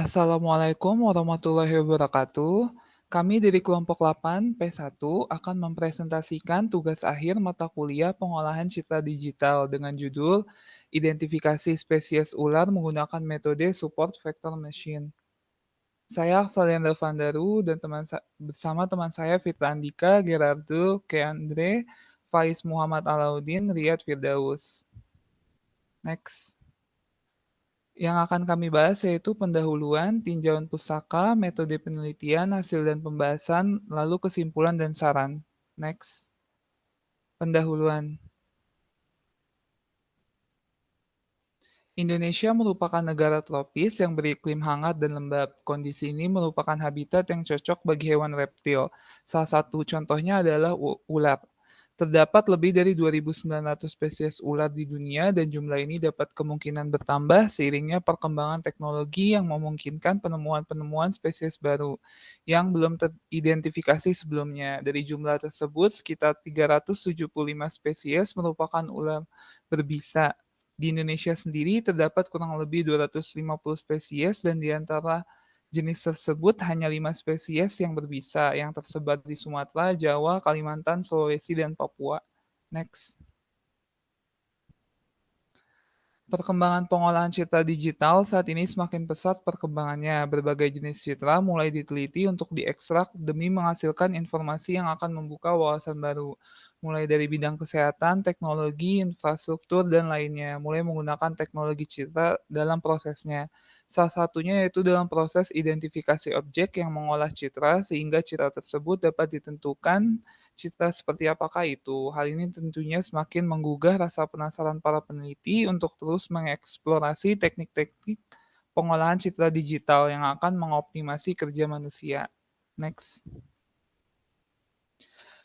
Assalamualaikum warahmatullahi wabarakatuh. Kami dari kelompok 8 P1 akan mempresentasikan tugas akhir mata kuliah pengolahan citra digital dengan judul Identifikasi Spesies Ular menggunakan metode Support Vector Machine. Saya Aksalianda Vandaru dan bersama teman saya Fitra Andika, Gerardo, Keandre, Faiz Muhammad Alauddin, Riyad Firdaus. Next. Yang akan kami bahas yaitu pendahuluan, tinjauan pustaka, metode penelitian, hasil dan pembahasan, lalu kesimpulan dan saran. Next. Pendahuluan. Indonesia merupakan negara tropis yang beriklim hangat dan lembab. Kondisi ini merupakan habitat yang cocok bagi hewan reptil. Salah satu contohnya adalah ular. Terdapat lebih dari 2.900 spesies ular di dunia dan jumlah ini dapat kemungkinan bertambah seiringnya perkembangan teknologi yang memungkinkan penemuan-penemuan spesies baru yang belum teridentifikasi sebelumnya. Dari jumlah tersebut, sekitar 375 spesies merupakan ular berbisa. Di Indonesia sendiri terdapat kurang lebih 250 spesies dan di antara jenis tersebut hanya 5 spesies yang berbisa yang tersebar di Sumatera, Jawa, Kalimantan, Sulawesi, dan Papua. Next. Perkembangan pengolahan citra digital saat ini semakin pesat perkembangannya. Berbagai jenis citra mulai diteliti untuk diekstrak demi menghasilkan informasi yang akan membuka wawasan baru, mulai dari bidang kesehatan, teknologi, infrastruktur, dan lainnya, mulai menggunakan teknologi citra dalam prosesnya. Salah satunya yaitu dalam proses identifikasi objek yang mengolah citra sehingga citra tersebut dapat ditentukan citra seperti apakah itu. Hal ini tentunya semakin menggugah rasa penasaran para peneliti untuk terus mengeksplorasi teknik-teknik pengolahan citra digital yang akan mengoptimasi kerja manusia. Next.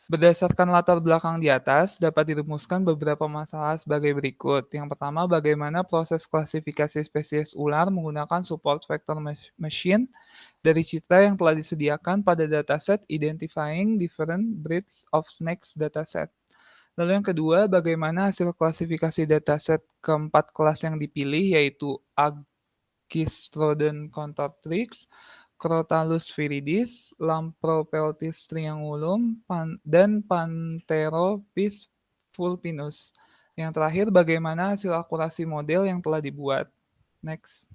Berdasarkan latar belakang di atas, dapat dirumuskan beberapa masalah sebagai berikut. Yang pertama, bagaimana proses klasifikasi spesies ular menggunakan support vector machine dari citra yang telah disediakan pada dataset Identifying Different Breeds of Snakes dataset. Lalu yang kedua, bagaimana hasil klasifikasi dataset keempat kelas yang dipilih, yaitu Agkistrodon contortrix, Crotalus viridis, Lampropeltis triangulum, dan Pantheropis vulpinus. Yang terakhir, bagaimana hasil akurasi model yang telah dibuat. Next.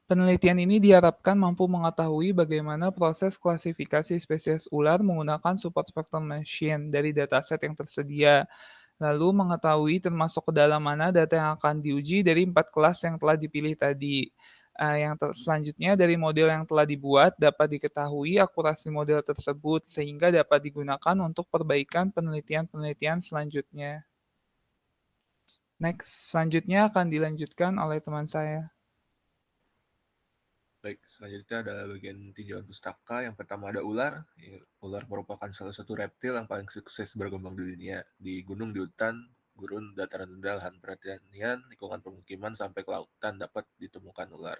Penelitian ini diharapkan mampu mengetahui bagaimana proses klasifikasi spesies ular menggunakan support vector machine dari dataset yang tersedia, lalu mengetahui termasuk ke dalam mana data yang akan diuji dari 4 kelas yang telah dipilih tadi. Selanjutnya dari model yang telah dibuat dapat diketahui akurasi model tersebut sehingga dapat digunakan untuk perbaikan penelitian-penelitian selanjutnya. Next, selanjutnya akan dilanjutkan oleh teman saya. Baik, selanjutnya ada bagian tinjauan pustaka. Yang pertama ada ular. Ular merupakan salah satu reptil yang paling sukses berkembang di dunia. Di gunung, di hutan, gurun, dataran rendah, lahan pertanian, lingkungan pemukiman, sampai ke lautan dapat ditemukan ular.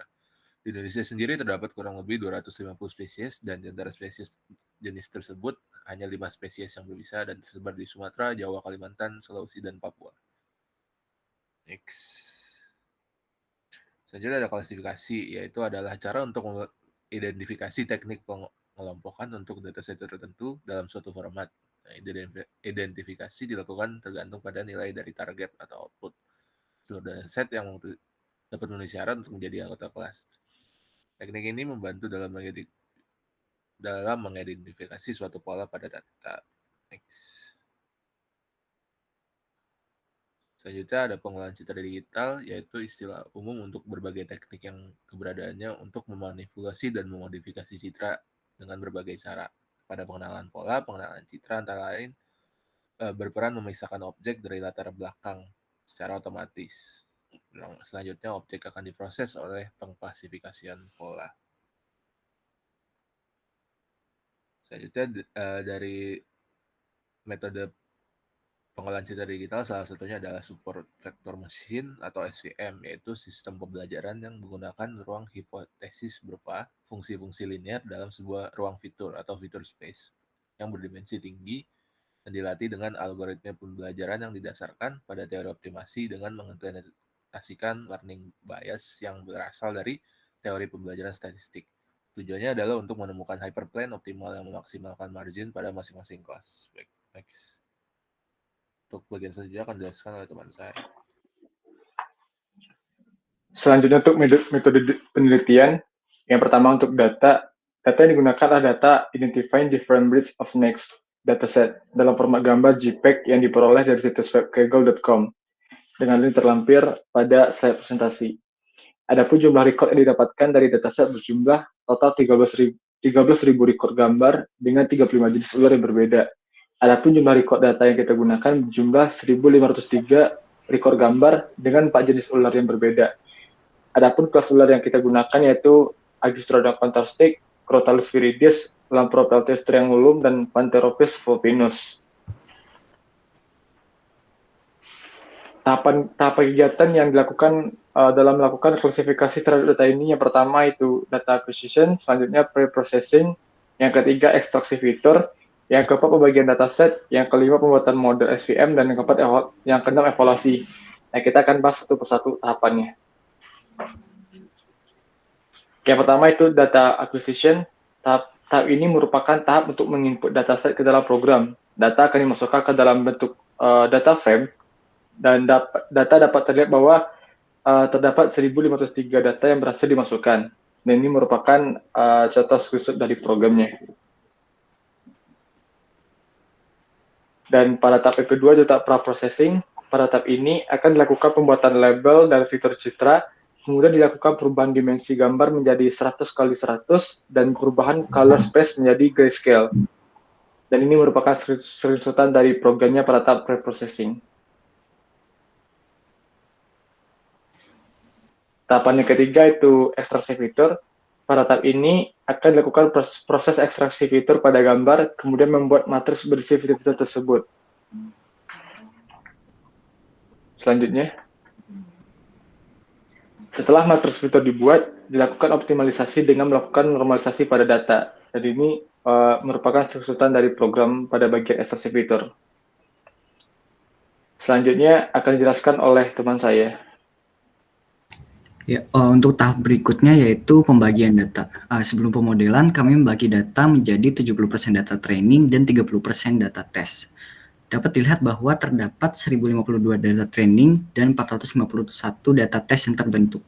Di Indonesia sendiri terdapat kurang lebih 250 spesies, dan di antara spesies jenis tersebut hanya 5 spesies yang berbisa dan tersebar di Sumatera, Jawa, Kalimantan, Sulawesi, dan Papua. Next. Selanjutnya ada klasifikasi, yaitu adalah cara untuk mengidentifikasi teknik pengelompokan untuk dataset tertentu dalam suatu format. Nah, identifikasi dilakukan tergantung pada nilai dari target atau output. Seluruh dataset yang dapat memenuhi syarat untuk menjadi anggota kelas. Teknik ini membantu dalam mengidentifikasi suatu pola pada data. Next. Selanjutnya ada pengolahan citra digital, yaitu istilah umum untuk berbagai teknik yang keberadaannya untuk memanipulasi dan memodifikasi citra dengan berbagai cara. Pada pengenalan pola, pengenalan citra antara lain berperan memisahkan objek dari latar belakang secara otomatis. Selanjutnya, objek akan diproses oleh pengklasifikasian pola. Selanjutnya, dari metode pengolahan citra digital salah satunya adalah Support Vector Machine atau SVM, yaitu sistem pembelajaran yang menggunakan ruang hipotesis berupa fungsi-fungsi linear dalam sebuah ruang fitur atau fitur space yang berdimensi tinggi dan dilatih dengan algoritma pembelajaran yang didasarkan pada teori optimasi dengan mengimplementasikan learning bias yang berasal dari teori pembelajaran statistik. Tujuannya adalah untuk menemukan hyperplane optimal yang memaksimalkan margin pada masing-masing kelas. Baik, next. Untuk bagian selanjutnya akan dijelaskan oleh teman saya. Selanjutnya untuk metode penelitian, yang pertama untuk data yang digunakan adalah data identifying different breeds of next dataset dalam format gambar JPEG yang diperoleh dari situs web kaggle.com dengan link terlampir pada slide presentasi. Adapun jumlah record yang didapatkan dari dataset berjumlah total 13.000 record gambar dengan 35 jenis ular yang berbeda. Adapun jumlah record data yang kita gunakan berjumlah 1.503 record gambar dengan 4 jenis ular yang berbeda. Adapun kelas ular yang kita gunakan yaitu Agistrodon counterstick, Crotalus viridis, Lampropeltis triangulum, dan Pantheropis vulpinus. Tahapan kegiatan yang dilakukan dalam melakukan klasifikasi terhadap data ini, yang pertama itu data acquisition, selanjutnya pre-processing, yang ketiga ekstraksi fitur, yang keempat pembagian dataset, yang kelima pembuatan model SVM, dan yang keempat yang keenam evaluasi. Nah, kita akan bahas satu persatu tahapannya. Yang pertama itu data acquisition. Tahap ini merupakan tahap untuk menginput dataset ke dalam program. Data akan dimasukkan ke dalam bentuk data frame, dan data dapat terlihat bahwa terdapat 1.503 data yang berhasil dimasukkan. Dan ini merupakan contoh screenshot dari programnya. Dan pada tahap yang kedua, data pra-processing. Pada tahap ini akan dilakukan pembuatan label dan fitur citra, kemudian dilakukan perubahan dimensi gambar menjadi 100x100 dan perubahan color space menjadi grayscale. Dan ini merupakan screenshotan dari programnya pada tahap pre-processing. Tahapan yang ketiga itu ekstraksi fitur. Pada tahap ini akan dilakukan proses ekstraksi fitur pada gambar, kemudian membuat matriks berisi fitur-fitur tersebut. Selanjutnya, setelah matriks fitur dibuat, dilakukan optimalisasi dengan melakukan normalisasi pada data. Dan ini merupakan screenshotan dari program pada bagian ekstraksi fitur. Selanjutnya akan dijelaskan oleh teman saya. Ya, untuk tahap berikutnya yaitu pembagian data. Sebelum pemodelan, kami membagi data menjadi 70% data training dan 30% data test. Dapat dilihat bahwa terdapat 1052 data training dan 451 data test yang terbentuk.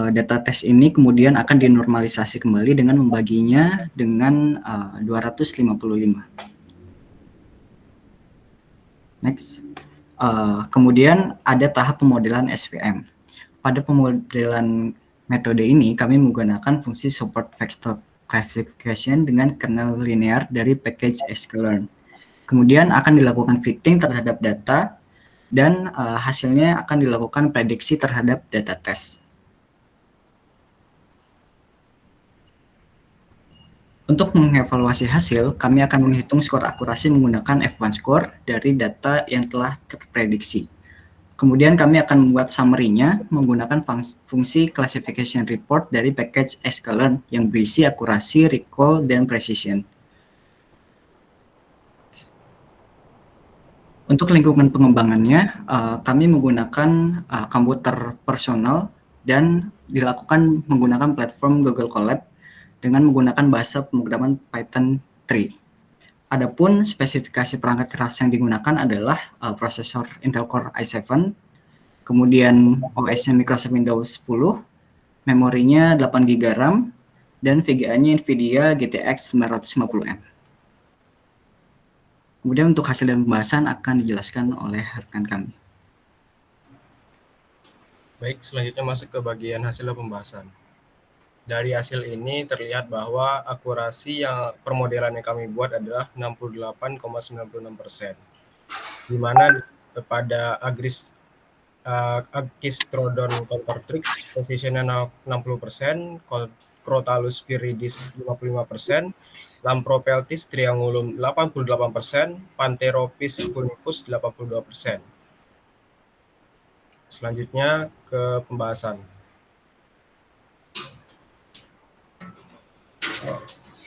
Data test ini kemudian akan dinormalisasi kembali dengan membaginya dengan 255. Next. Kemudian ada tahap pemodelan SVM. Pada pemodelan metode ini, kami menggunakan fungsi support vector classification dengan kernel linear dari package sklearn. Kemudian akan dilakukan fitting terhadap data, dan hasilnya akan dilakukan prediksi terhadap data test. Untuk mengevaluasi hasil, kami akan menghitung skor akurasi menggunakan F1 score dari data yang telah terprediksi. Kemudian kami akan membuat summary-nya menggunakan fungsi classification report dari package sklearn yang berisi akurasi, recall, dan precision. Untuk lingkungan pengembangannya, kami menggunakan komputer personal dan dilakukan menggunakan platform Google Colab dengan menggunakan bahasa pemrograman Python 3. Adapun spesifikasi perangkat keras yang digunakan adalah prosesor Intel Core i7, kemudian OS-nya Microsoft Windows 10, memorinya 8 GB RAM, dan VGA-nya NVIDIA GTX 550M. Kemudian untuk hasil dan pembahasan akan dijelaskan oleh rekan kami. Baik, selanjutnya masuk ke bagian hasil dan pembahasan. Dari hasil ini terlihat bahwa akurasi yang permodelan yang kami buat adalah 68,96%. Di mana pada Agistrodon countertrix posisinya 60%, Crotalus viridis 55%, Lampropeltis triangulum 88%, Pantheropis vulpinus 82%. Selanjutnya ke pembahasan.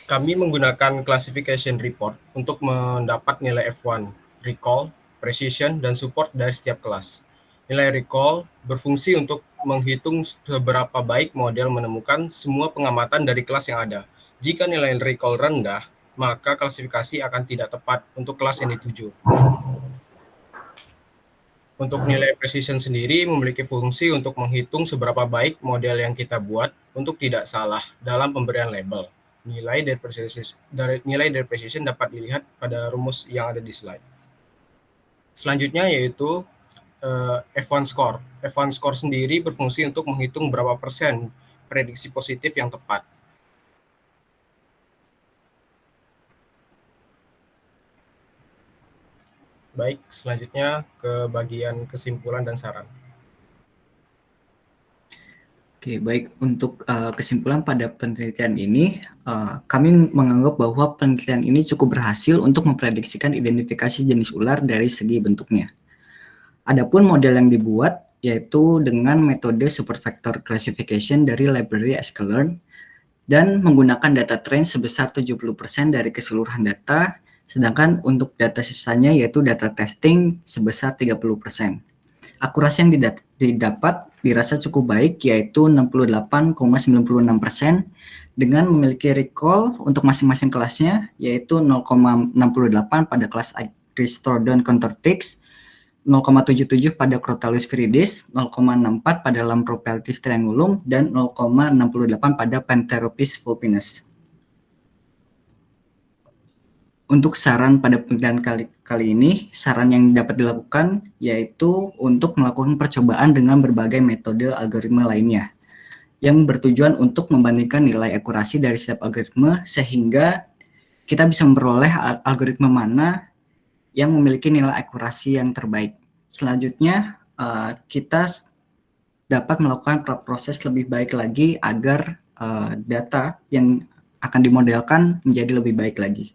Kami menggunakan classification report untuk mendapat nilai F1, recall, precision, dan support dari setiap kelas. Nilai recall berfungsi untuk menghitung seberapa baik model menemukan semua pengamatan dari kelas yang ada. Jika nilai recall rendah, maka klasifikasi akan tidak tepat untuk kelas yang dituju. Untuk nilai precision sendiri memiliki fungsi untuk menghitung seberapa baik model yang kita buat untuk tidak salah dalam pemberian label. Nilai dari precision dapat dilihat pada rumus yang ada di slide. Selanjutnya yaitu F1 score. F1 score sendiri berfungsi untuk menghitung berapa persen prediksi positif yang tepat. Baik, selanjutnya ke bagian kesimpulan dan saran. Oke, baik. Untuk kesimpulan pada penelitian ini, kami menganggap bahwa penelitian ini cukup berhasil untuk memprediksikan identifikasi jenis ular dari segi bentuknya. Adapun model yang dibuat yaitu dengan metode supervector classification dari library sklearn dan menggunakan data train sebesar 70% dari keseluruhan data, sedangkan untuk data sisanya yaitu data testing sebesar 30%. Akurasi yang didapat dirasa cukup baik yaitu 68,96% dengan memiliki recall untuk masing-masing kelasnya yaitu 0,68 pada kelas Agristrodon Contortrix, 0,77 pada Crotalus viridis, 0,64 pada Lampropeltis triangulum, dan 0,68 pada Pantheropis vulpinus. Untuk saran pada penelitian kali ini, saran yang dapat dilakukan yaitu untuk melakukan percobaan dengan berbagai metode algoritma lainnya yang bertujuan untuk membandingkan nilai akurasi dari setiap algoritma sehingga kita bisa memperoleh algoritma mana yang memiliki nilai akurasi yang terbaik. Selanjutnya, kita dapat melakukan proses lebih baik lagi agar data yang akan dimodelkan menjadi lebih baik lagi.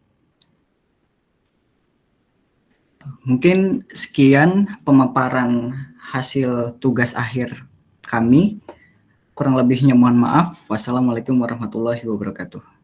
Mungkin sekian pemaparan hasil tugas akhir kami. Kurang lebihnya mohon maaf. Wassalamualaikum warahmatullahi wabarakatuh.